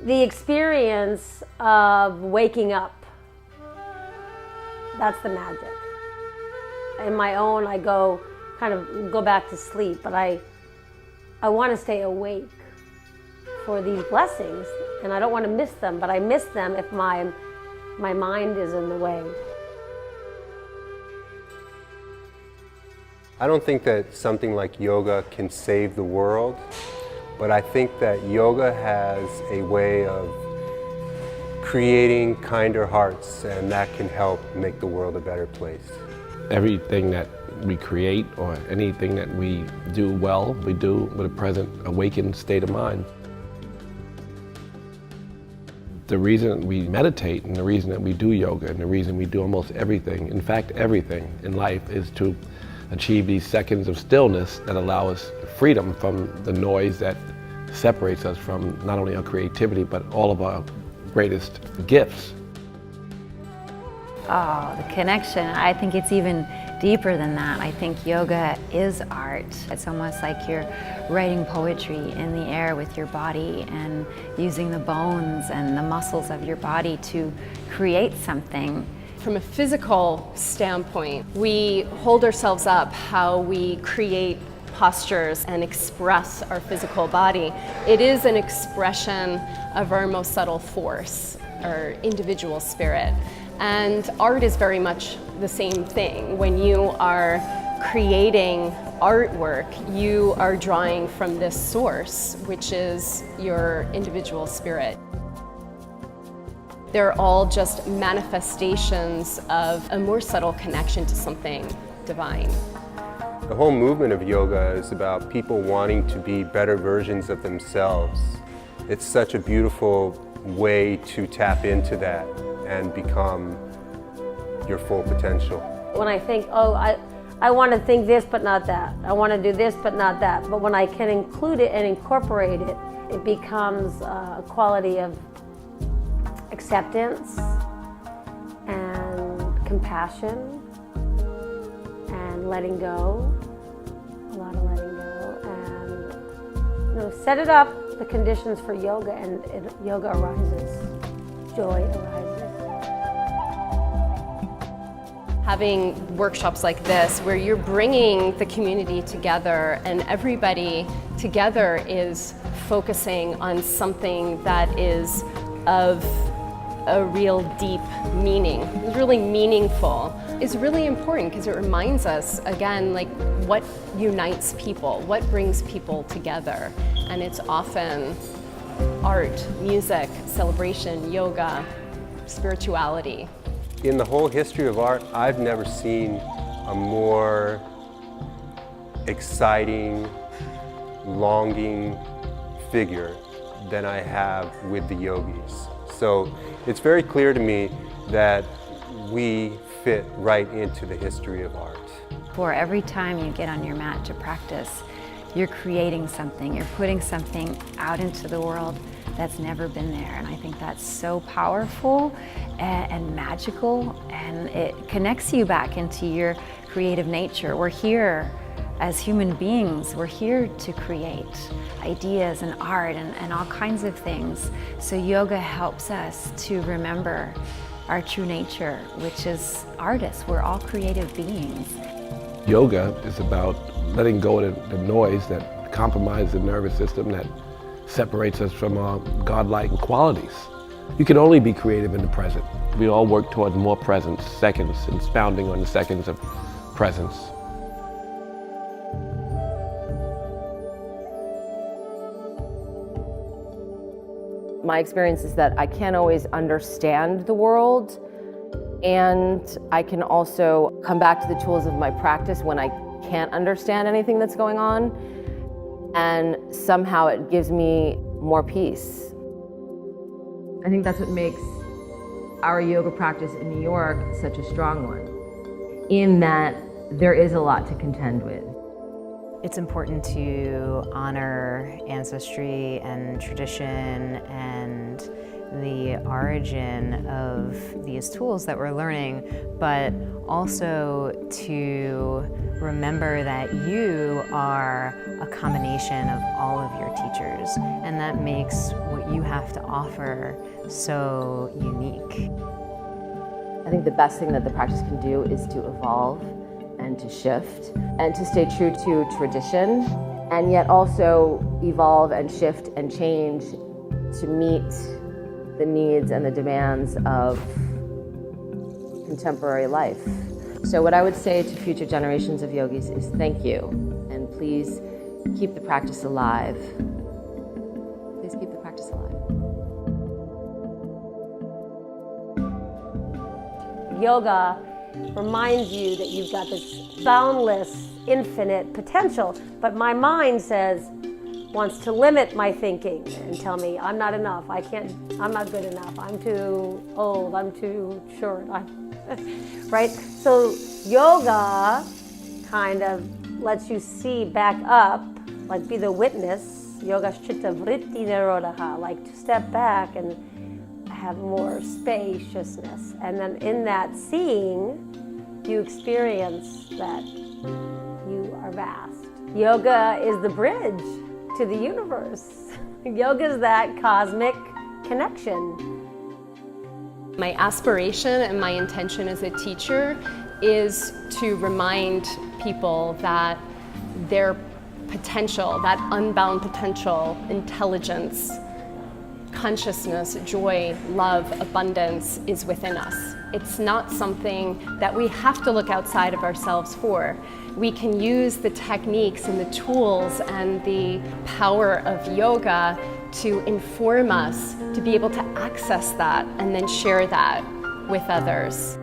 The experience of waking up, that's the magic. In my own, I go back to sleep, but I want to stay awake for these blessings, and I don't want to miss them, but I miss them if my mind is in the way. I don't think that something like yoga can save the world, but I think that yoga has a way of creating kinder hearts, and that can help make the world a better place. Everything that we create or anything that we do well, we do with a present awakened state of mind. The reason we meditate and the reason that we do yoga and the reason we do almost everything, in fact everything in life, is to achieve these seconds of stillness that allow us freedom from the noise that separates us from not only our creativity but all of our greatest gifts. Oh, the connection. I think it's even deeper than that. I think yoga is art. It's almost like you're writing poetry in the air with your body and using the bones and the muscles of your body to create something. From a physical standpoint, we hold ourselves up, how we create postures and express our physical body. It is an expression of our most subtle force, our individual spirit. And art is very much the same thing. When you are creating artwork, you are drawing from this source, which is your individual spirit. They're all just manifestations of a more subtle connection to something divine. The whole movement of yoga is about people wanting to be better versions of themselves. It's such a beautiful way to tap into that and become your full potential. When I think, oh, I want to think this but not that. I want to do this but not that. But when I can include it and incorporate it, it becomes a quality of acceptance and compassion and letting go, a lot of letting go, and set it up, the conditions for yoga, and yoga arises, joy arises. Having workshops like this where you're bringing the community together and everybody together is focusing on something that is of a real deep meaning, it's really meaningful, is really important because it reminds us, again, like what unites people, what brings people together. And it's often art, music, celebration, yoga, spirituality. In the whole history of art, I've never seen a more exciting, longing figure than I have with the yogis. So it's very clear to me that we fit right into the history of art. For every time you get on your mat to practice, you're creating something, you're putting something out into the world that's never been there. And I think that's so powerful and magical, and it connects you back into your creative nature. We're here as human beings, we're here to create ideas and art and all kinds of things. So yoga helps us to remember our true nature, which is artists. We're all creative beings. Yoga is about letting go of the noise that compromises the nervous system, that separates us from our godlike qualities. You can only be creative in the present. We all work towards more presence, seconds, and expounding on the seconds of presence. My experience is that I can't always understand the world, and I can also come back to the tools of my practice when I can't understand anything that's going on, and somehow it gives me more peace. I think that's what makes our yoga practice in New York such a strong one, in that there is a lot to contend with. It's important to honor ancestry and tradition and the origin of these tools that we're learning, but also to remember that you are a combination of all of your teachers, and that makes what you have to offer so unique. I think the best thing that the practice can do is to evolve and to shift and to stay true to tradition, and yet also evolve and shift and change to meet the needs and the demands of contemporary life. So what I would say to future generations of yogis is thank you, and please keep the practice alive. Please keep the practice alive. Yoga reminds you that you've got this boundless, infinite potential, but my mind wants to limit my thinking and tell me I'm not enough, I'm not good enough, I'm too old, I'm too short, right? So yoga kind of lets you see back up, like be the witness, yoga chitta vritti nirodha, like to step back and have more spaciousness. And then in that seeing, you experience that you are vast. Yoga is the bridge to the universe. Yoga is that cosmic connection. My aspiration and my intention as a teacher is to remind people that their potential, that unbound potential, intelligence, consciousness, joy, love, abundance is within us. It's not something that we have to look outside of ourselves for. We can use the techniques and the tools and the power of yoga to inform us to be able to access that and then share that with others.